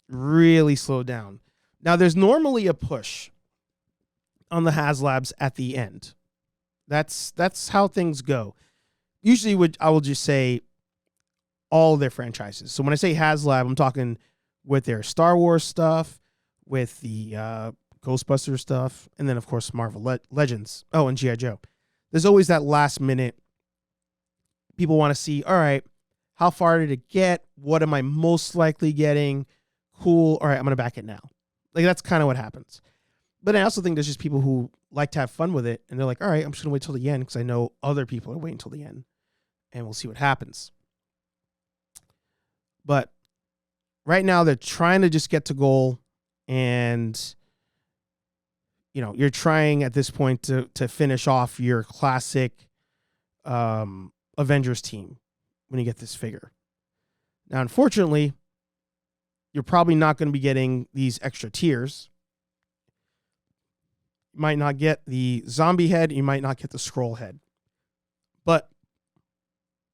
really slowed down. Now, there's normally a push on the HasLabs at the end. That's how things go. Usually, I will just say all their franchises. So when I say HasLab, I'm talking with their Star Wars stuff, with the Ghostbusters stuff, and then, of course, Marvel Legends. Oh, and G.I. Joe. There's always that last minute. People want to see, all right, how far did it get? What am I most likely getting? Cool. All right, I'm going to back it now. Like, that's kind of what happens. But I also think there's just people who like to have fun with it, and they're like, all right, I'm just going to wait till the end because I know other people are waiting till the end, and we'll see what happens. But right now, they're trying to just get to goal, and you're trying at this point to finish off your classic Avengers team when you get this figure. Now, unfortunately, you're probably not going to be getting these extra tiers. You might not get the zombie head. You might not get the scroll head. But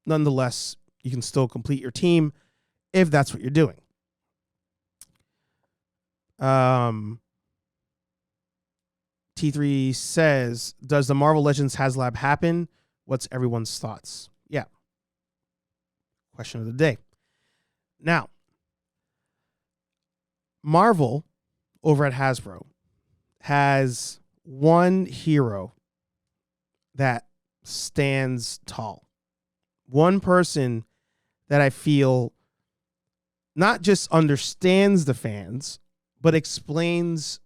nonetheless, you can still complete your team if that's what you're doing. T3 says, does the Marvel Legends HasLab happen? What's everyone's thoughts? Yeah. Question of the day. Now, Marvel over at Hasbro has one hero that stands tall. One person that I feel not just understands the fans, but explains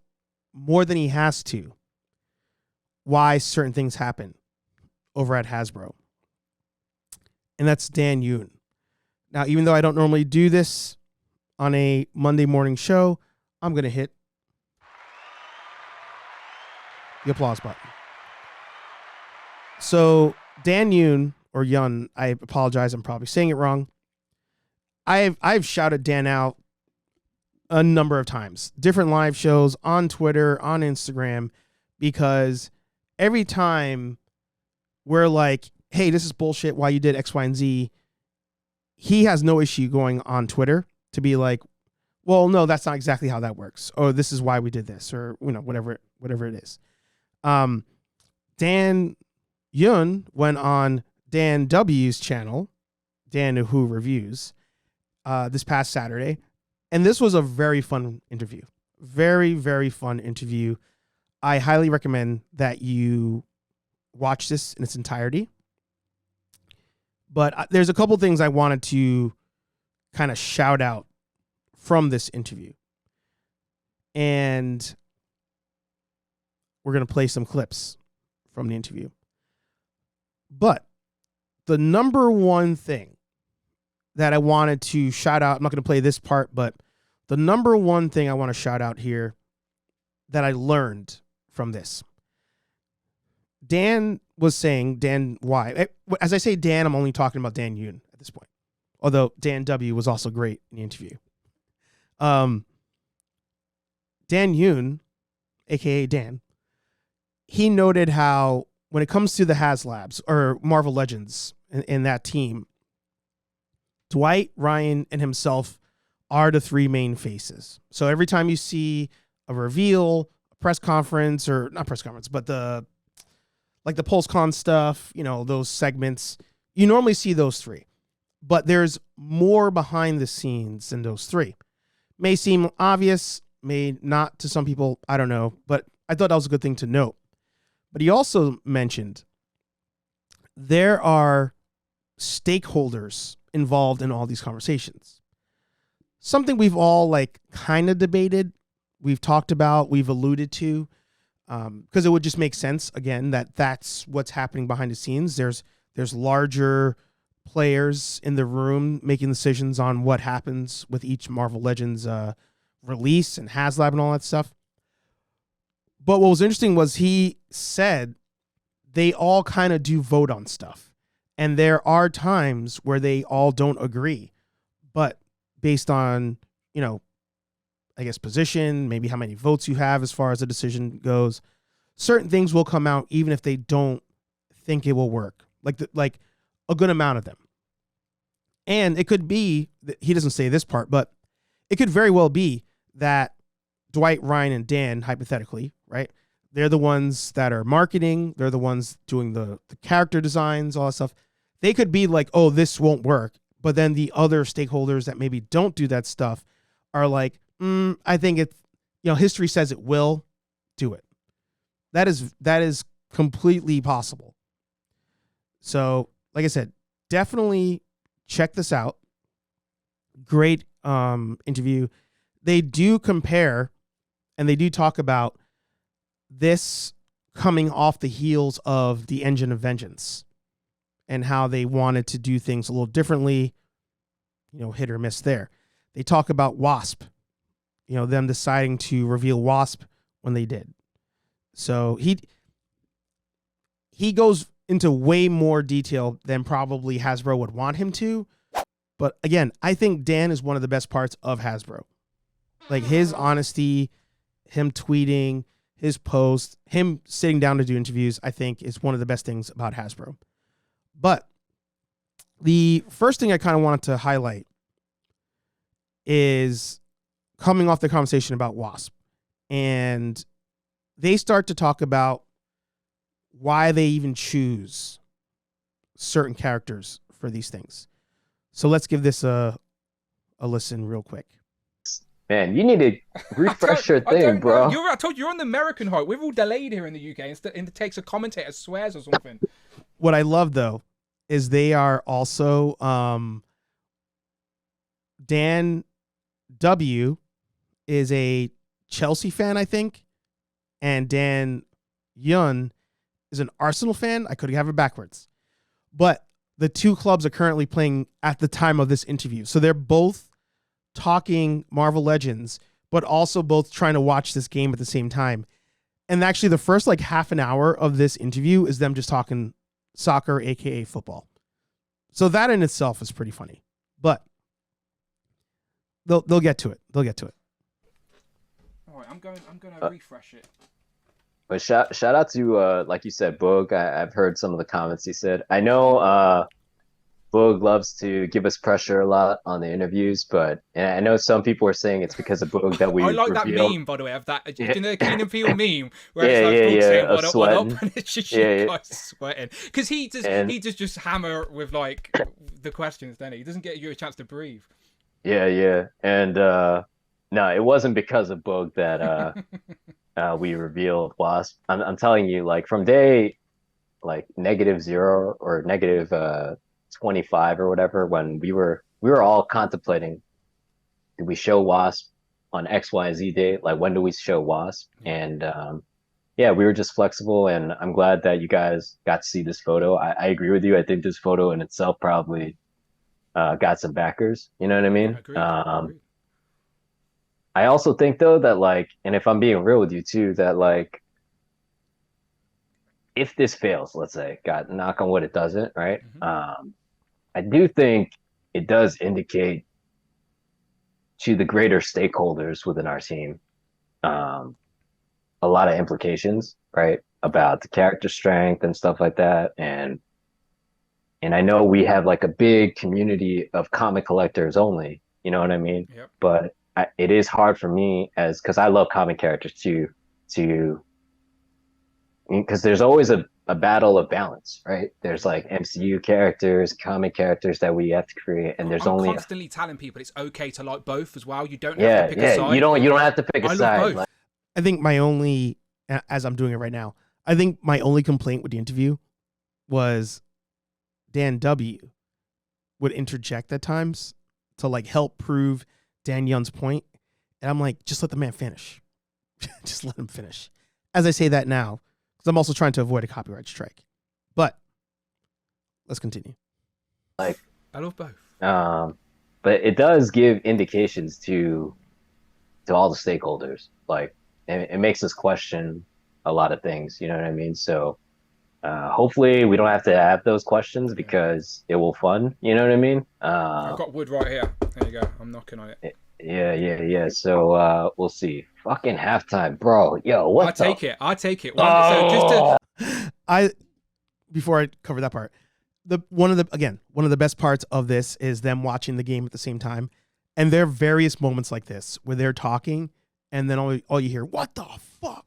more than he has to why certain things happen over at Hasbro. And that's Dan Yoon. Now, even though I don't normally do this on a Monday morning show, I'm going to hit the applause button. So Dan Yoon, or Yun, I apologize, I'm probably saying it wrong. I've shouted Dan out a number of times, different live shows, on Twitter, on Instagram, because every time we're like, hey, this is bullshit, why you did X, Y, and Z, he has no issue going on Twitter to be like, well, no, that's not exactly how that works, or this is why we did this, or whatever it is. Dan Yun went on Dan W's channel, Dan Who Reviews, this past Saturday, and this was a very fun interview. Very, very fun interview. I highly recommend that you watch this in its entirety. But there's a couple things I wanted to kind of shout out from this interview. And we're going to play some clips from the interview. But the number one thing that I wanted to shout out, I'm not going to play this part, but the number one thing I want to shout out here that I learned from this. Dan was saying, Dan Y. As I say Dan, I'm only talking about Dan Yoon at this point. Although Dan W was also great in the interview. Dan Yoon, a.k.a. Dan, he noted how when it comes to the HasLabs or Marvel Legends in that team, Dwight, Ryan, and himself are the three main faces. So every time you see a reveal, a press conference, or not press conference, but the PulseCon stuff, those segments, you normally see those three. But there's more behind the scenes than those three. May seem obvious, may not to some people, I don't know, but I thought that was a good thing to note. But he also mentioned there are stakeholders involved in all these conversations. Something we've all kind of debated, we've talked about, we've alluded to, because it would just make sense, again, that's what's happening behind the scenes. There's larger players in the room making decisions on what happens with each Marvel Legends release and HasLab and all that stuff. But what was interesting was he said they all kind of do vote on stuff. And there are times where they all don't agree. But based on, I guess, position, maybe how many votes you have as far as the decision goes, certain things will come out even if they don't think it will work. Like a good amount of them. And it could be, he doesn't say this part, but it could very well be that Dwight, Ryan, and Dan, hypothetically, right? They're the ones that are marketing. They're the ones doing the character designs, all that stuff. They could be like, oh, this won't work. But then the other stakeholders that maybe don't do that stuff are like, I think it's, history says it will. Do it. That is completely possible. So, like I said, definitely check this out. Great interview. They do compare, and they do talk about this coming off the heels of the Engine of Vengeance and how they wanted to do things a little differently, hit or miss there. They talk about Wasp, them deciding to reveal Wasp when they did. So he goes into way more detail than probably Hasbro would want him to. But again, I think Dan is one of the best parts of Hasbro. Like his honesty, him tweeting, his posts, him sitting down to do interviews, I think is one of the best things about Hasbro. But the first thing I kind of wanted to highlight is coming off the conversation about Wasp. And they start to talk about why they even choose certain characters for these things. So let's give this a listen real quick. Man, you need to refresh your thing, bro. I told you, you're on the American hype. We're all delayed here in the UK. And it takes a commentator swears or something. What I love, though, is they are also Dan W. is a Chelsea fan, I think, and Dan Yun is an Arsenal fan. I could have it backwards. But the two clubs are currently playing at the time of this interview. So they're both talking Marvel Legends, but also both trying to watch this game at the same time. And actually the first half an hour of this interview is them just talking soccer, aka football. So that in itself is pretty funny. But they'll get to it. They'll get to it. All right, I'm going to refresh it. But shout out to like you said, Boog. I've heard some of the comments he said. I know Boog loves to give us pressure a lot on the interviews, but and I know some people are saying it's because of Boog that we I like revealed. that meme, by the way, of that. Do you know the Keen and Peele meme where it's Boog saying what up, and it's just you guys sweating because he just hammer with the questions. Then he doesn't get you a chance to breathe. Yeah, and no, it wasn't because of Boog that we revealed Wasp. I'm telling you, from day -0 or -25 or whatever, when we were all contemplating, do we show Wasp on XYZ date? When do we show Wasp? And we were just flexible, and I'm glad that you guys got to see this photo. I agree with you. I think this photo in itself probably got some backers. You know what I mean? Agreed. I also think though that and if I'm being real with you too, that if this fails, let's say, God, knock on wood, it doesn't, right? Mm-hmm. I do think it does indicate to the greater stakeholders within our team a lot of implications, right? About the character strength and stuff like that. And I know we have a big community of comic collectors only, you know what I mean? Yep. But it is hard for me because I love comic characters too, because there's always a battle of balance, right? There's MCU characters, comic characters that we have to create, and there's I'm constantly telling people it's okay to like both as well. You don't have to pick a side. You don't have to pick a side. Both. I think my only, as I'm doing it right now, I think my only complaint with the interview was Dan W. would interject at times to help prove Dan Young's point. And I'm like, just let the man finish. Just let him finish. As I say that now, because I'm also trying to avoid a copyright strike. But let's continue. I love both. But it does give indications to all the stakeholders. It makes us question a lot of things. You know what I mean? So hopefully we don't have to have those questions because it will fun. You know what I mean? I've got wood right here. There you go. I'm knocking on it. Yeah. So we'll see. Fucking halftime, bro. Yo, what? I take it. Oh! So just before I cover that part, one of the best parts of this is them watching the game at the same time, And there are various moments like this where they're talking, and then all you hear, "What the fuck?"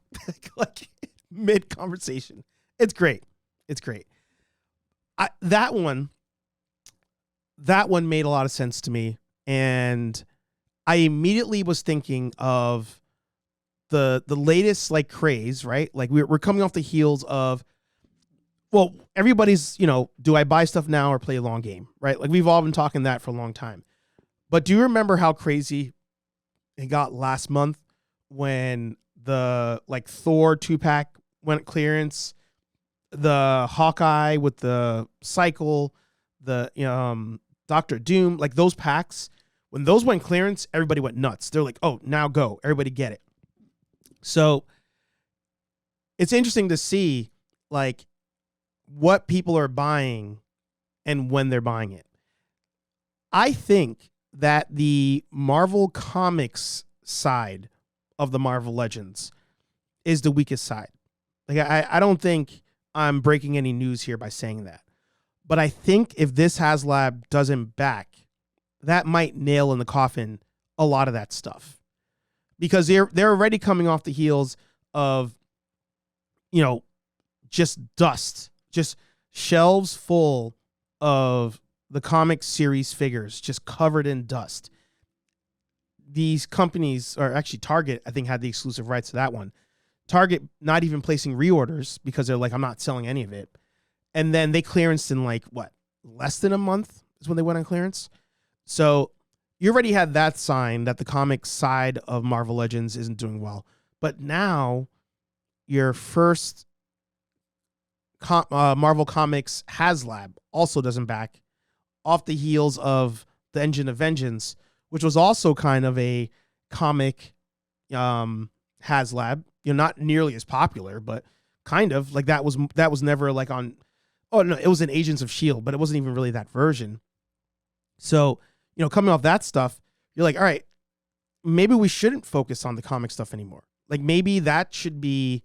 like mid conversation. It's great. It's great. That one made a lot of sense to me, and I immediately was thinking of the latest like craze, right? Like we're coming off the heels of, well, everybody's, do I buy stuff now or play a long game, right? Like we've all been talking that for a long time. But do you remember how crazy it got last month when the like Thor 2-pack went clearance, the Hawkeye with the cycle, the Doctor Doom, like those packs, when those went clearance, everybody went nuts. They're like, "Oh, now go. Everybody get it." So it's interesting to see like what people are buying and when they're buying it. I think that the Marvel Comics side of the Marvel Legends is the weakest side. Like I don't think I'm breaking any news here by saying that. But I think if this HasLab doesn't back, that might nail in the coffin a lot of that stuff. Because they're already coming off the heels of, just dust, just shelves full of the comic series figures just covered in dust. These companies, or actually Target, I think had the exclusive rights to that one. Target not even placing reorders because they're like, I'm not selling any of it. And then they clearanced in like, less than a month is when they went on clearance. So you already had that sign that the comic side of Marvel Legends isn't doing well. But now your first Marvel Comics HasLab also doesn't back, off the heels of the Engine of Vengeance, which was also kind of a comic HasLab. Not nearly as popular, but kind of like that was never like on. Oh no, it was in Agents of S.H.I.E.L.D., but it wasn't even really that version. So coming off that stuff, you're like, all right, maybe we shouldn't focus on the comic stuff anymore. Like maybe that should be,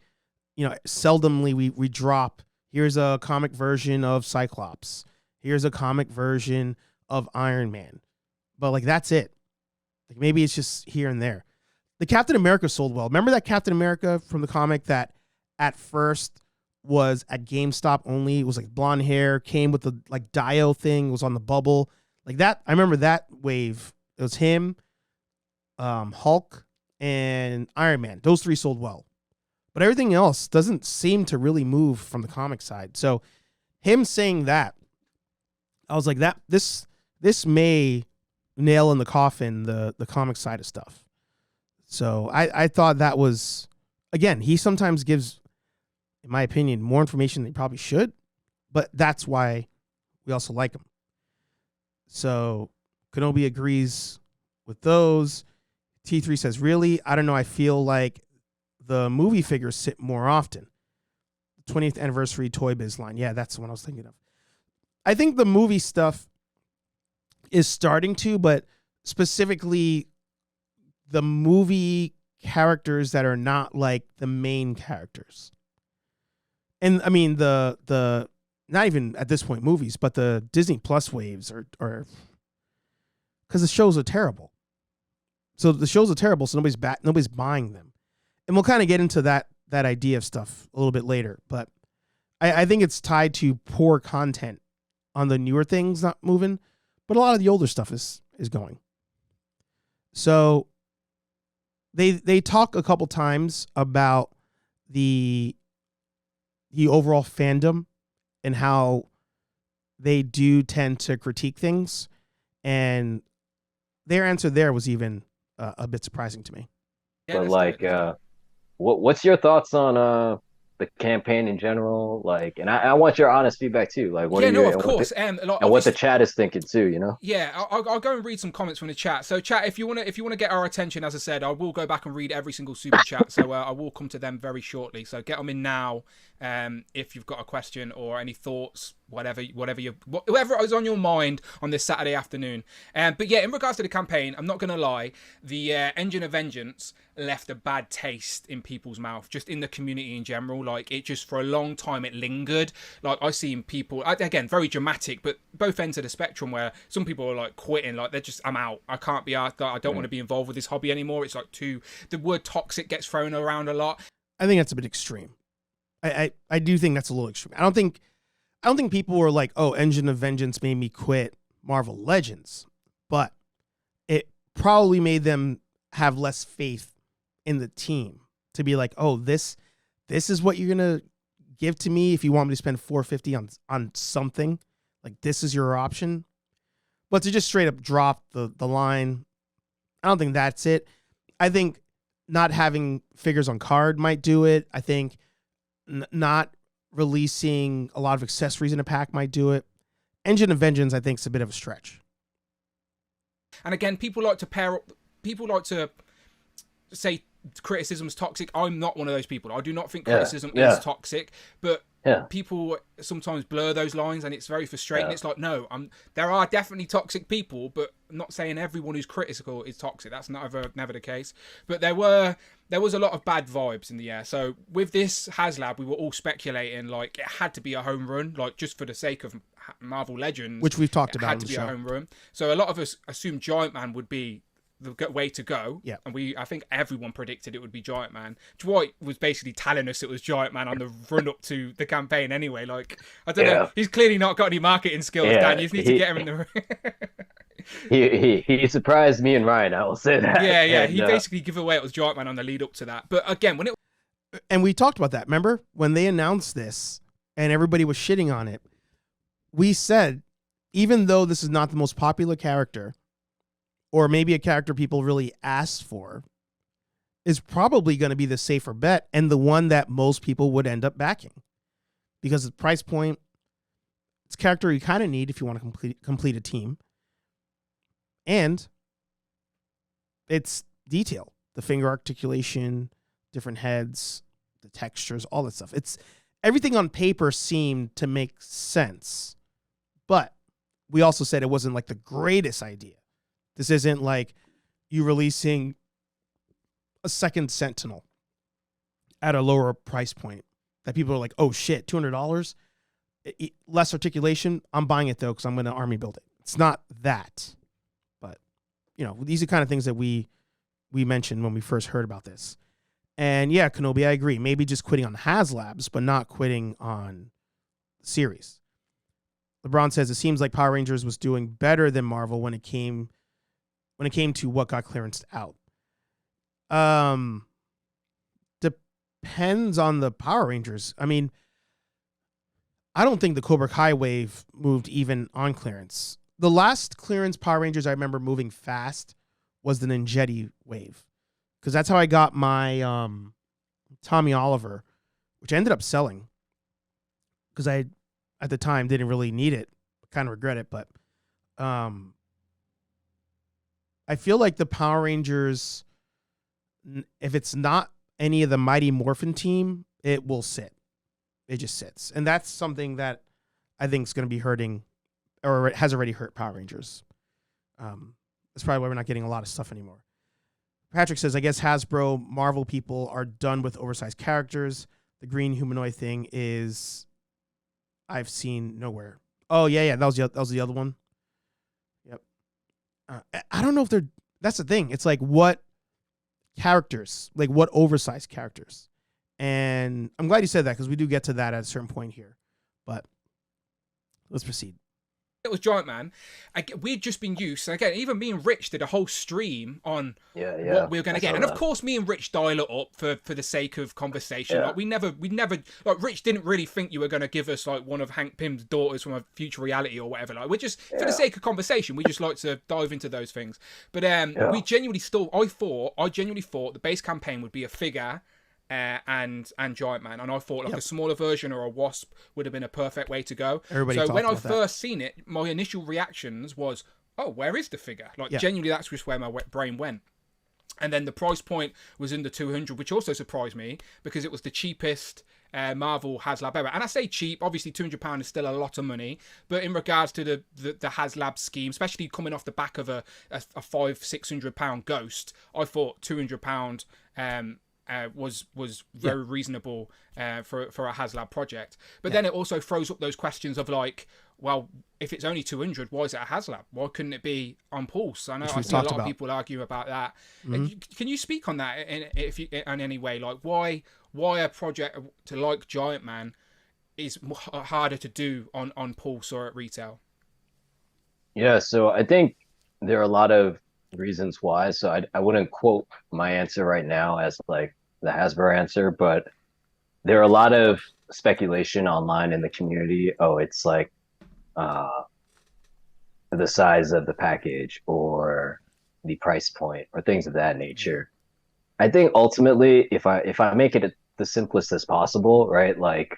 seldomly we drop. Here's a comic version of Cyclops. Here's a comic version of Iron Man. But like that's it. Like maybe it's just here and there. The Captain America sold well. Remember that Captain America from the comic that at first was at GameStop only? It was like blonde hair, came with the like Dio thing, was on the bubble. Like that, I remember that wave. It was him, Hulk, and Iron Man. Those three sold well. But everything else doesn't seem to really move from the comic side. So him saying that, I was like, this may nail in the coffin the comic side of stuff. So I thought that was, again, he sometimes gives, in my opinion, more information than he probably should. But that's why we also like him. So Kenobi agrees with those. T3 says, really? I don't know. I feel like the movie figures sit more often. 20th anniversary Toy Biz line. Yeah, that's the one I was thinking of. I think the movie stuff is starting to, but specifically the movie characters that are not like the main characters. And I mean the not even at this point movies, but the Disney Plus waves are because the shows are terrible. So the shows are terrible, so nobody's buying them. And we'll kind of get into that idea of stuff a little bit later. But I think it's tied to poor content on the newer things not moving, but a lot of the older stuff is going. So they talk a couple times about the overall fandom and how they do tend to critique things, and their answer there was even a bit surprising to me. Yeah, but like, what's your thoughts on the campaign in general? Like, and I want your honest feedback too. Like, what are you, of course, and what the chat is thinking too. Yeah, I'll go and read some comments from the chat. So, chat, if you wanna get our attention, as I said, I will go back and read every single super chat. So I will come to them very shortly. So get them in now. If you've got a question or any thoughts, whatever is on your mind on this Saturday afternoon. But yeah, in regards to the campaign, I'm not gonna lie, the Engine of Vengeance, left a bad taste in people's mouth, just in the community in general. Like, it just, for a long time, it lingered. Like, I've seen people, again, very dramatic, but both ends of the spectrum, where some people are like quitting, like they're just, I'm out, I can't be asked, I don't want to be involved with this hobby anymore. It's like the word toxic gets thrown around a lot. I think that's a bit extreme. I do think that's a little extreme. I don't think people were like, oh, Engine of Vengeance made me quit Marvel Legends, but it probably made them have less faith in the team to be like, oh, this is what you're gonna give to me if you want me to spend $450 on something. Like, this is your option. But to just straight up drop the line, I don't think that's it. I think not having figures on card might do it. I think not releasing a lot of accessories in a pack might do it. Engine of Vengeance, I think, is a bit of a stretch. And again, people like to say criticism's toxic. I'm not one of those people. I do not think criticism is toxic, but people sometimes blur those lines, and it's very frustrating. It's like, no, there are definitely toxic people, but I'm not saying everyone who's critical is toxic. That's never the case. But there was a lot of bad vibes in the air. So with this HasLab, we were all speculating like it had to be a home run, like just for the sake of Marvel Legends, which we've talked about. It had to be a home run. So a lot of us assumed Giant Man would be the way to go. Yeah. And I think everyone predicted it would be Giant Man. Dwight was basically telling us it was Giant Man on the run up to the campaign anyway. Like, I don't know. He's clearly not got any marketing skills, Dan. You just need to get him in the he surprised me and Ryan, I will say that. Yeah. And, he basically gave away it was Giant Man on the lead up to that. But again, and we talked about that. Remember when they announced this and everybody was shitting on it? We said, even though this is not the most popular character, or maybe a character people really asked for, is probably going to be the safer bet and the one that most people would end up backing. Because the price point, it's a character you kind of need if you want to complete a team. And it's detail. The finger articulation, different heads, the textures, all that stuff. It's everything on paper seemed to make sense. But we also said it wasn't like the greatest idea. This isn't like you releasing a second Sentinel at a lower price point that people are like, oh shit, $200? Less articulation. I'm buying it though because I'm going to army build it. It's not that. But, these are kind of things that we mentioned when we first heard about this. And yeah, Kenobi, I agree. Maybe just quitting on HasLabs, but not quitting on the series. LeBron says it seems like Power Rangers was doing better than Marvel when it came to what got clearanced out. Depends on the Power Rangers. I mean, I don't think the Cobra Kai wave moved even on clearance. The last clearance Power Rangers I remember moving fast was the Ninjetti wave. Because that's how I got my Tommy Oliver, which I ended up selling. Because I, at the time, didn't really need it. Kind of regret it, but I feel like the Power Rangers, if it's not any of the Mighty Morphin team, it will sit. It just sits. And that's something that I think is going to be hurting, or it has already hurt Power Rangers. That's probably why we're not getting a lot of stuff anymore. Patrick says, I guess Hasbro Marvel people are done with oversized characters. The green humanoid thing is I've seen nowhere. Oh, yeah. That was the other one. Yep. I don't know if they're... That's the thing. It's like, what characters? Like, what oversized characters? And I'm glad you said that, because we do get to that at a certain point here. But let's proceed. It was Giant Man. We'd just been used. And again, even me and Rich did a whole stream on what we were going to get. And of course, me and Rich dial it up for the sake of conversation. Yeah. Like, we never, like, Rich didn't really think you were going to give us like one of Hank Pym's daughters from a future reality or whatever. Like, we're just, for the sake of conversation, we just like to dive into those things. But we genuinely I genuinely thought the base campaign would be a figure and Giant Man, and I thought like a smaller version or a Wasp would have been a perfect way to go. So when I first seen it, my initial reactions was, oh, where is the figure? Like, genuinely, that's just where my brain went. And then the price point was under 200, which also surprised me because it was the cheapest Marvel HasLab ever. And I say cheap, obviously £200 is still a lot of money, but in regards to the HasLab scheme, especially coming off the back of a £500-600 Ghost, I thought £200 was very reasonable for a HasLab project. But then it also throws up those questions of like, well, if it's only 200, why is it a HasLab? Why couldn't it be on Pulse? I know I see a lot of people argue about that. Can you speak on that in any way? Like why a project to like Giant Man is harder to do on Pulse or at retail? Yeah, so I think there are a lot of reasons why. So I wouldn't quote my answer right now as like the Hasbro answer, but there are a lot of speculation online in the community. Oh, it's like the size of the package or the price point or things of that nature. I think ultimately, if I make it the simplest as possible, right? Like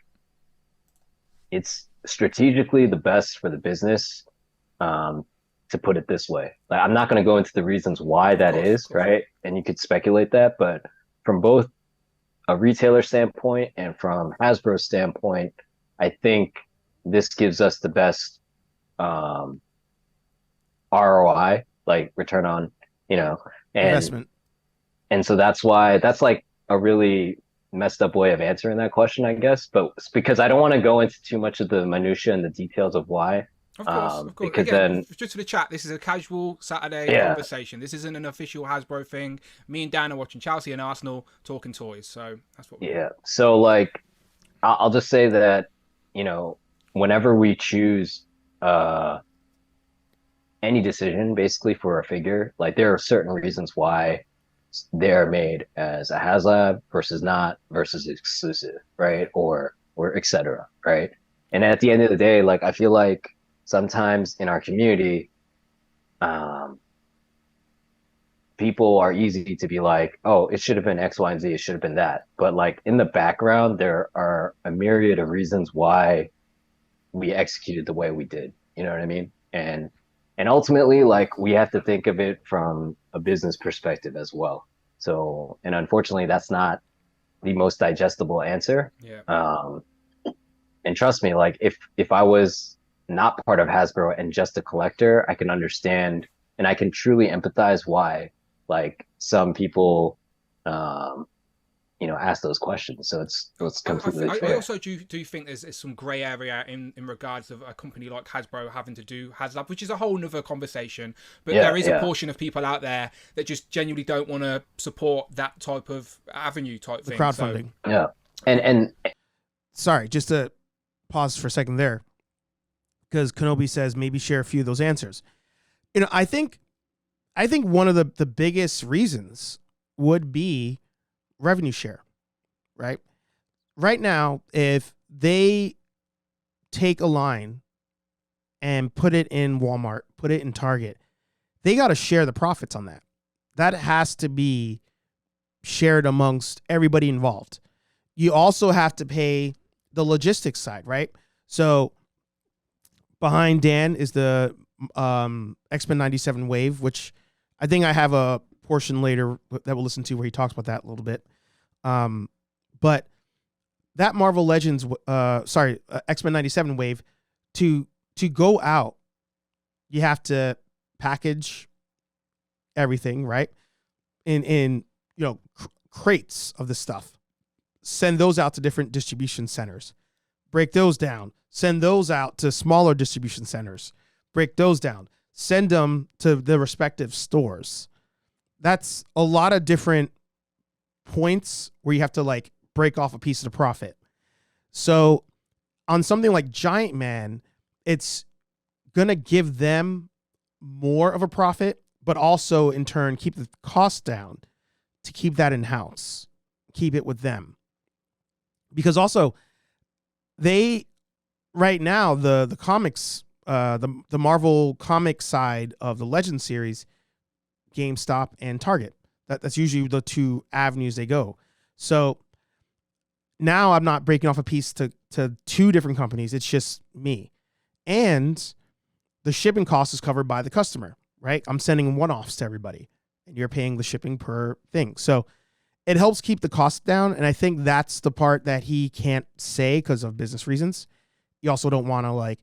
it's strategically the best for the business, to put it this way. Like I'm not going to go into the reasons why that is, right? And you could speculate that, but from both a retailer standpoint and from Hasbro's standpoint, I think this gives us the best ROI, like return on, and investment. And so that's why that's like a really messed up way of answering that question, I guess. But it's because I don't want to go into too much of the minutia and the details of why. Of course. Because again, then, just to the chat, this is a casual Saturday conversation. This isn't an official Hasbro thing. Me and Dan are watching Chelsea and Arsenal talking toys, so that's what. So like, I'll just say that whenever we choose any decision basically for a figure, like there are certain reasons why they're made as a HasLab versus not versus exclusive, right? Or etc. Right? And at the end of the day, like I feel like sometimes in our community, people are easy to be like, oh, it should have been X, Y, and Z, it should have been that. But like in the background, there are a myriad of reasons why we executed the way we did. You know what I mean? And ultimately, like we have to think of it from a business perspective as well. So, and unfortunately, that's not the most digestible answer. And trust me, like if I was not part of Hasbro and just a collector, I can understand and I can truly empathize why like some people ask those questions. So it's completely fair. I also do think there's some grey area in regards of a company like Hasbro having to do HasLab, which is a whole nother conversation. But there is a portion of people out there that just genuinely don't want to support that type of avenue type thing. Crowdfunding. So, and sorry, just to pause for a second there, because Kenobi says maybe share a few of those answers. I think one of the biggest reasons would be revenue share, right? Right now, if they take a line and put it in Walmart, put it in Target, they got to share the profits on that. That has to be shared amongst everybody involved. You also have to pay the logistics side, right? So behind Dan is the X-Men 97 Wave, which I think I have a portion later that we'll listen to where he talks about that a little bit. But that Marvel Legends, X-Men 97 Wave, to go out, you have to package everything, right? In crates of the stuff. Send those out to different distribution centers. Break those down. Send those out to smaller distribution centers. Break those down. Send them to the respective stores. That's a lot of different points where you have to like break off a piece of the profit. So on something like Giant Man, it's going to give them more of a profit, but also in turn keep the cost down to keep that in-house, keep it with them. Because also they, right now, the comics, the Marvel comic side of the Legend series, GameStop and Target. That's usually the two avenues they go. So now I'm not breaking off a piece to two different companies. It's just me. And the shipping cost is covered by the customer, right? I'm sending one-offs to everybody, and you're paying the shipping per thing. So it helps keep the cost down. And I think that's the part that he can't say because of business reasons. You also don't want to like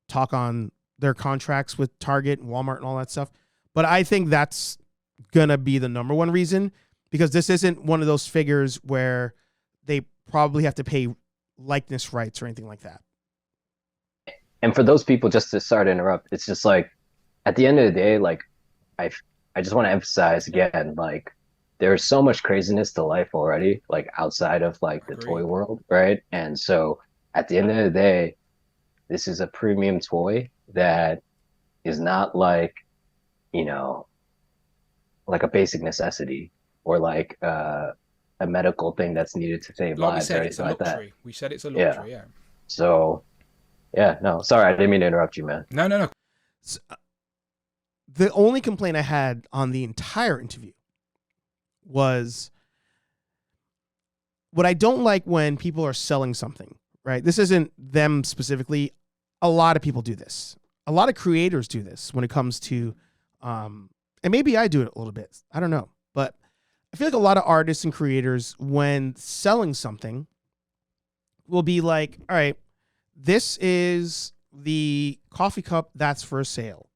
talk on their contracts with Target and Walmart and all that stuff. But I think that's going to be the number one reason, because this isn't one of those figures where they probably have to pay likeness rights or anything like that. And for those people, just to start to interrupt, it's just like, at the end of the day, like, I just want to emphasize again, like, there's so much craziness to life already, like outside of like the toy world, right? And so at the end of the day, this is a premium toy that is not like, you know, like a basic necessity or like a medical thing that's needed to save Like we lives or said, it's a anything like that. luxury. We said it's a luxury, yeah. So, yeah, no, sorry, I didn't mean to interrupt you, man. No. So, the only complaint I had on the entire interview was what I don't like when people are selling something, right? This isn't them specifically. A lot of people do this. A lot of creators do this when it comes to, and maybe I do it a little bit. I don't know. But I feel like a lot of artists and creators, when selling something, will be like, all right, this is the coffee cup that's for sale.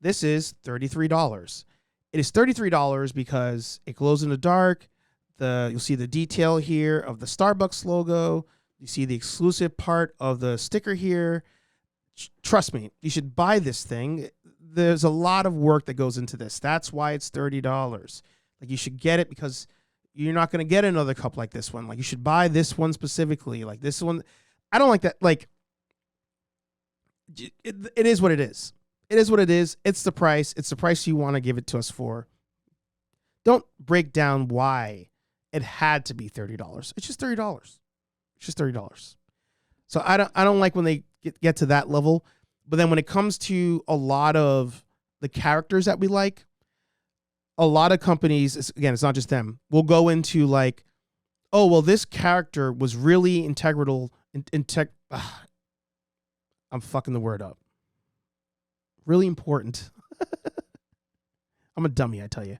This is $33. It is $33 because it glows in the dark. You'll see the detail here of the Starbucks logo. You see the exclusive part of the sticker here. Trust me, you should buy this thing. There's a lot of work that goes into this. That's why it's $30. Like, you should get it because you're not going to get another cup like this one. Like, you should buy this one specifically. Like, this one, I don't like that. Like, it is what it is. It is what it is. It's the price. It's the price you want to give it to us for. Don't break down why it had to be $30. It's just $30. It's just $30. So I don't like when they get to that level. But then when it comes to a lot of the characters that we like, a lot of companies, again, it's not just them, will go into like, oh, well, this character was really integral. I'm fucking the word up. Really important. I'm a dummy, I tell you.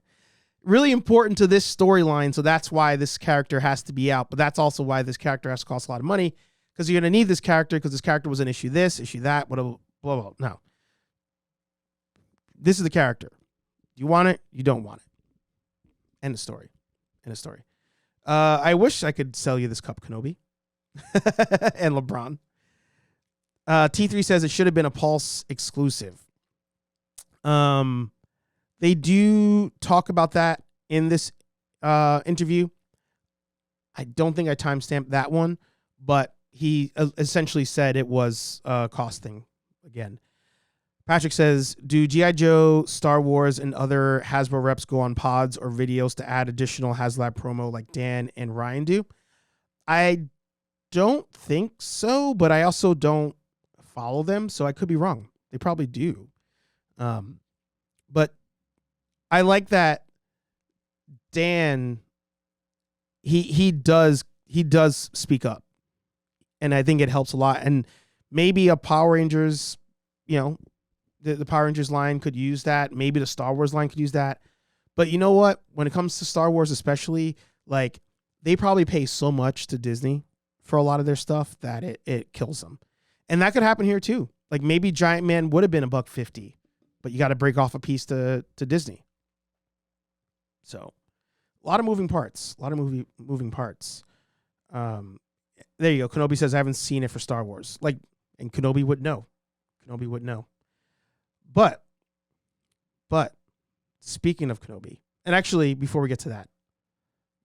Really important to this storyline, so that's why this character has to be out. But that's also why this character has to cost a lot of money, because you're going to need this character because this character was an issue this, issue that, blah, blah, blah. No. This is the character. You want it, you don't want it. End of story. End of story. I wish I could sell you this cup, Kenobi. And LeBron. T3 says it should have been a Pulse exclusive. They do talk about that in this interview. I don't think I timestamped that one, but he essentially said it was a cost thing again. Patrick says, do G.I. Joe, Star Wars, and other Hasbro reps go on pods or videos to add additional HasLab promo like Dan and Ryan do? I don't think so, but I also don't follow them, so I could be wrong. They probably do. But I like that Dan, he does speak up, and I think it helps a lot. And maybe a Power Rangers, the Power Rangers line could use that. Maybe the Star Wars line could use that. But you know what? When it comes to Star Wars, especially, like, they probably pay so much to Disney for a lot of their stuff that it kills them. And that could happen here too. Like, maybe Giant Man would have been $150, but you got to break off a piece to Disney. So, a lot of moving parts. A lot of moving parts. There you go. Kenobi says, I haven't seen it for Star Wars. Like, and Kenobi would know. Kenobi would know. But, speaking of Kenobi, and actually, before we get to that,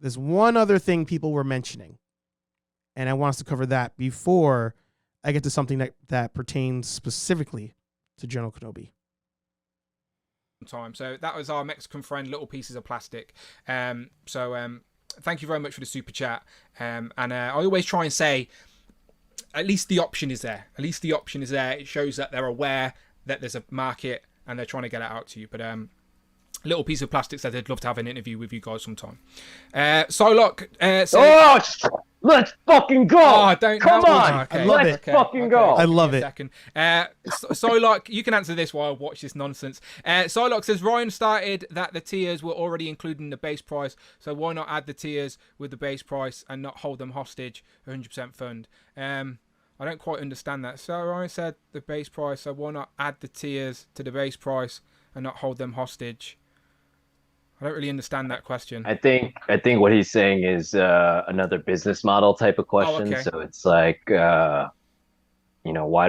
there's one other thing people were mentioning, and I want us to cover that before I get to something that pertains specifically to General Kenobi. Time. So that was our Mexican friend, Little Pieces of Plastic. Thank you very much for the super chat. And I always try and say, at least the option is there. At least the option is there. It shows that they're aware that there's a market and they're trying to get it out to you. But Little Piece of Plastic said they'd love to have an interview with you guys sometime. Psylocke said, Let's fucking go. Oh, don't Come on. Okay. I love Let's it. fucking go. I love Give me it. a second. Psylocke, you can answer this while I watch this nonsense. Psylocke says Ryan started that the tiers were already included in the base price, so why not add the tiers with the base price and not hold them hostage? 100% fund. I don't quite understand that. So Ryan said the base price, so why not add the tiers to the base price and not hold them hostage? I don't really understand that question. I think what he's saying is another business model type of question. okay. So it's like, why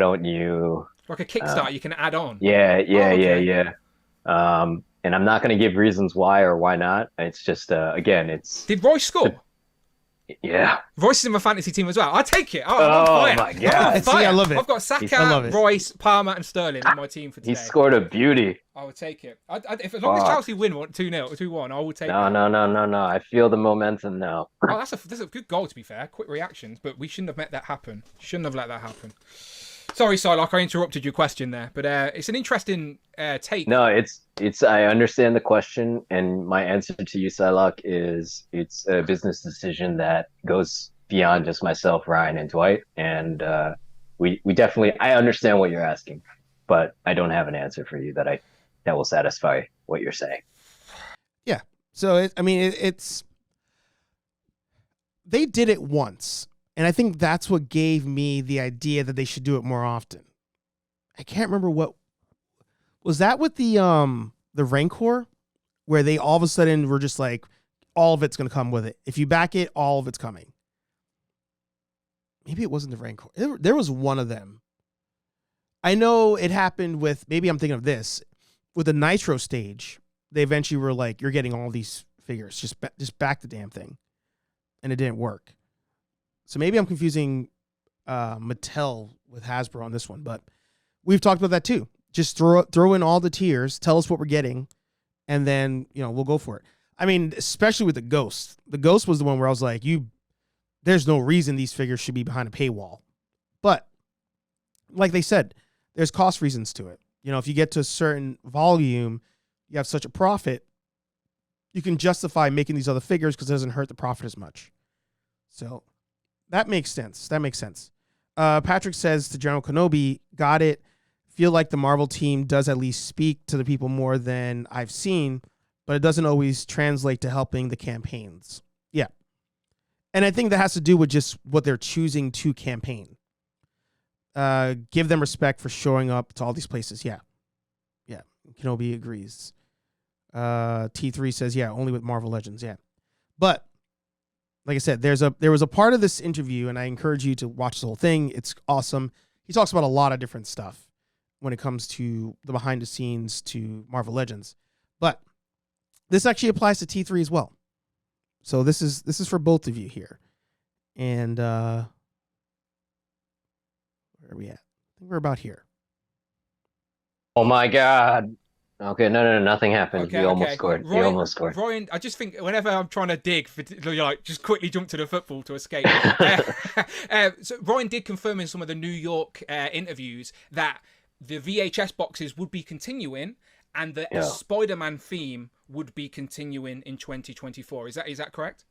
don't you? Like a Kickstarter, you can add on. Yeah. okay. And I'm not going to give reasons why or why not. It's just again, it's Did Royce score? yeah. Royce is in my fantasy team as well. I'll take it. I'm Oh on fire. my I'm God. on See, fire. I love it. I've got I Saka, love it. Royce, Palmer, and Sterling in my team for today. He scored a beauty. I would take it. As long as Fuck. Chelsea win 2-0, 2-1, I will take No. it. I feel the momentum now. Oh, that's a good goal, to be fair. Quick reactions, but we shouldn't have let that happen. Shouldn't have let that happen. Sorry, Psylocke, I interrupted your question there, but it's an interesting take. No, it's I understand the question, and my answer to you, Psylocke, is it's a business decision that goes beyond just myself, Ryan, and Dwight. And we definitely I understand what you're asking, but I don't have an answer for you that will satisfy what you're saying. Yeah. So it's they did it once, and I think that's what gave me the idea that they should do it more often. I can't remember what was that with the Rancor, where they all of a sudden were just like, all of it's going to come with it. If you back it, all of it's coming. Maybe it wasn't the Rancor. There was one of them. I know it happened with, maybe I'm thinking of this, with the Nitro stage. They eventually were like, you're getting all these figures. Just back the damn thing. And it didn't work. So maybe I'm confusing Mattel with Hasbro on this one. But we've talked about that too. Just throw in all the tiers, tell us what we're getting, and then, we'll go for it. I mean, especially with the Ghost. The Ghost was the one where I was like, there's no reason these figures should be behind a paywall. But like they said, there's cost reasons to it. If you get to a certain volume, you have such a profit, you can justify making these other figures because it doesn't hurt the profit as much. So that makes sense. Patrick says to General Kenobi, got it. Feel like the Marvel team does at least speak to the people more than I've seen, but it doesn't always translate to helping the campaigns. Yeah. And I think that has to do with just what they're choosing to campaign. Give them respect for showing up to all these places. Yeah. Kenobi agrees. T3 says, yeah, only with Marvel Legends. Yeah. But like I said, there was a part of this interview, and I encourage you to watch the whole thing. It's awesome. He talks about a lot of different stuff when it comes to the behind the scenes to Marvel Legends. But this actually applies to T3 as well. So this is for both of you here. And where are we at? I think we're about here. Oh my God. Okay, no, nothing happened. Okay, He almost scored. He almost scored. Ryan, I just think whenever I'm trying to dig, just quickly jump to the football to escape. So Ryan did confirm in some of the New York interviews that the VHS boxes would be continuing, and the Spider-Man theme would be continuing in 2024. Is that correct?